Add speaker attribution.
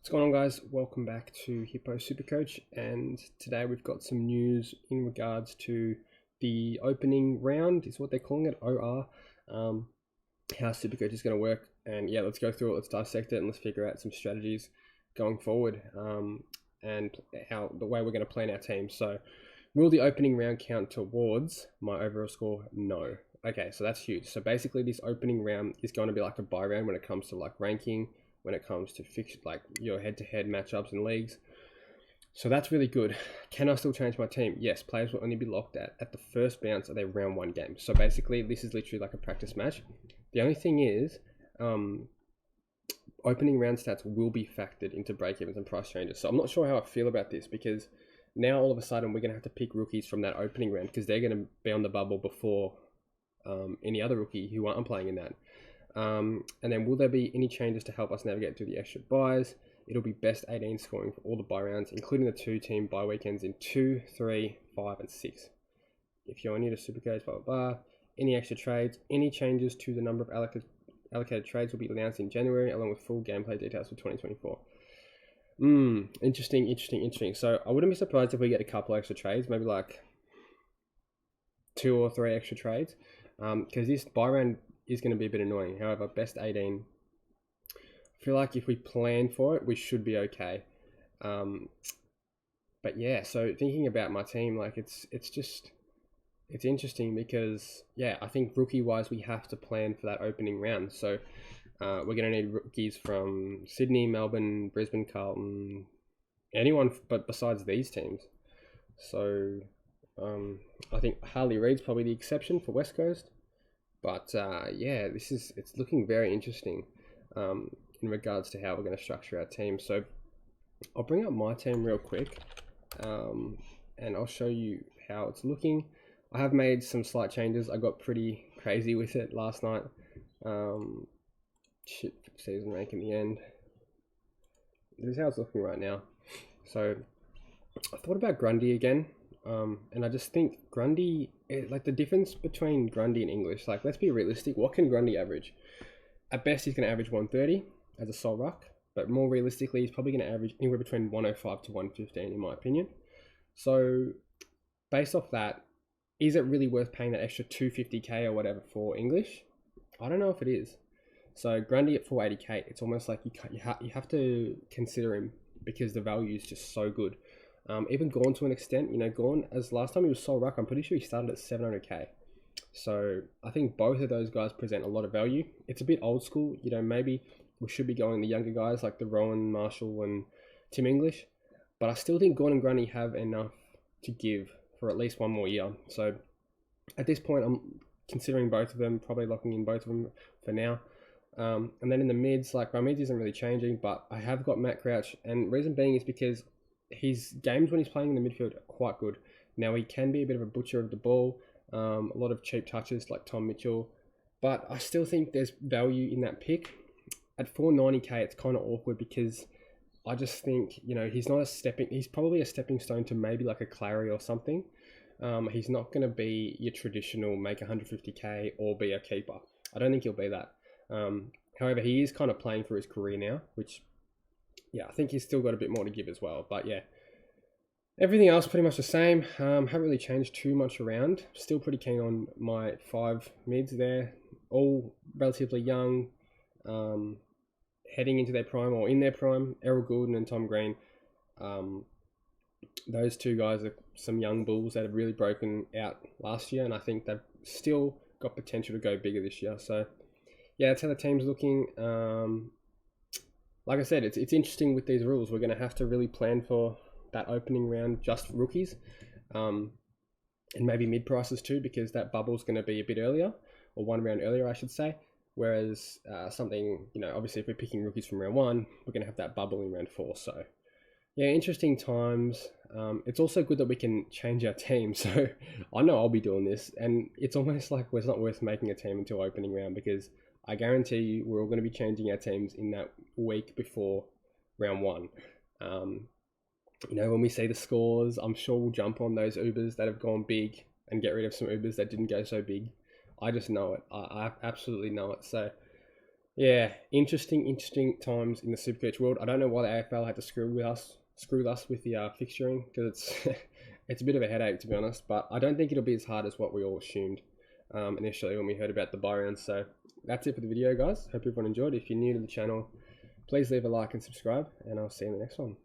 Speaker 1: What's going on, guys? Welcome back to Hippo Supercoach, and today we've got some news in regards to the opening round, is what they're calling it, OR, how Supercoach is going to work. And yeah, let's go through it, let's dissect it, and let's figure out some strategies going forward, and how the way we're going to plan our team. So, will the opening round count towards my overall score? No. Okay, so that's huge. So basically, this opening round is going to be like a bye round when it comes to like ranking, when it comes to fix like your head-to-head matchups in leagues. So that's really good. Can I still change my team? Yes, players will only be locked at the first bounce of their round one game. So basically, this is literally like a practice match. The only thing is, opening round stats will be factored into break-evens and price changes. So I'm not sure how I feel about this, because now all of a sudden we're going to have to pick rookies from that opening round because they're going to be on the bubble before any other rookie who aren't playing in that. And then will there be any changes to help us navigate through the extra buys? It'll be best 18 scoring for all the buy rounds, including the 2-team buy weekends in 2, 3, 5, and 6. If you're new to Supercoach, blah, blah, blah. Any extra trades, any changes to the number of allocated trades will be announced in January, along with full gameplay details for 2024. Interesting. So I wouldn't be surprised if we get a couple extra trades, maybe like 2 or 3 extra trades, because this buy round is going to be a bit annoying. However, best 18, I feel like if we plan for it, we should be okay. But yeah, so thinking about my team, like it's interesting because yeah, I think rookie wise we have to plan for that opening round. So we're going to need rookies from Sydney, Melbourne, Brisbane, Carlton, anyone but besides these teams. So I think Harley Reid's probably the exception for West Coast. But yeah, it's looking very interesting in regards to how we're going to structure our team. So I'll bring up my team real quick, and I'll show you how it's looking. I have made some slight changes. I got pretty crazy with it last night. Season rank in the end. This is how it's looking right now. So I thought about Grundy again. And I just think Grundy, like the difference between Grundy and English, like let's be realistic, what can Grundy average? At best, he's going to average 130 as a sole ruck, but more realistically, he's probably going to average anywhere between 105 to 115 in my opinion. So based off that, is it really worth paying that extra 250k or whatever for English? I don't know if it is. So Grundy at 480k, it's almost like you have to consider him because the value is just so good. Even Gorn to an extent, Gorn, as last time he was sole ruck, I'm pretty sure he started at 700k. So I think both of those guys present a lot of value. It's a bit old school, maybe we should be going the younger guys like the Rowan, Marshall, and Tim English. But I still think Gorn and Grundy have enough to give for at least one more year. So at this point, I'm considering both of them, probably locking in both of them for now. And then in the mids, like my mids isn't really changing, but I have got Matt Crouch, and reason being is because his games when he's playing in the midfield are quite good. Now, he can be a bit of a butcher of the ball, a lot of cheap touches like Tom Mitchell, but I still think there's value in that pick. At 490k, it's kind of awkward because I just think, he's probably a stepping stone to maybe like a Clary or something. He's not going to be your traditional make 150k or be a keeper. I don't think he'll be that. However, he is kind of playing for his career now, which, yeah, I think he's still got a bit more to give as well. But yeah, everything else pretty much the same. Haven't really changed too much around. Still pretty keen on my 5 mids there. All relatively young, heading into their prime or in their prime. Errol Goulden and Tom Green. Those two guys are some young bulls that have really broken out last year, and I think they've still got potential to go bigger this year. So yeah, that's how the team's looking. Like I said, it's interesting with these rules. We're going to have to really plan for that opening round, just rookies, and maybe mid prices too, because that bubble's going to be a bit earlier, or one round earlier, I should say. Whereas something, obviously if we're picking rookies from round 1, we're going to have that bubble in round 4. So yeah, interesting times. It's also good that we can change our team. So I know I'll be doing this, and it's almost like it's not worth making a team until opening round, because I guarantee you we're all going to be changing our teams in that week before round 1. When we see the scores, I'm sure we'll jump on those Ubers that have gone big and get rid of some Ubers that didn't go so big. I just know it. I absolutely know it. So Yeah, interesting times in the Supercoach world. I don't know why the AFL had to screw us with the fixturing, because it's it's a bit of a headache, to be honest. But I don't think it'll be as hard as what we all assumed initially when we heard about the buy rounds. So that's it for the video, guys. Hope everyone enjoyed. If you're new to the channel, please leave a like and subscribe, and I'll see you in the next one.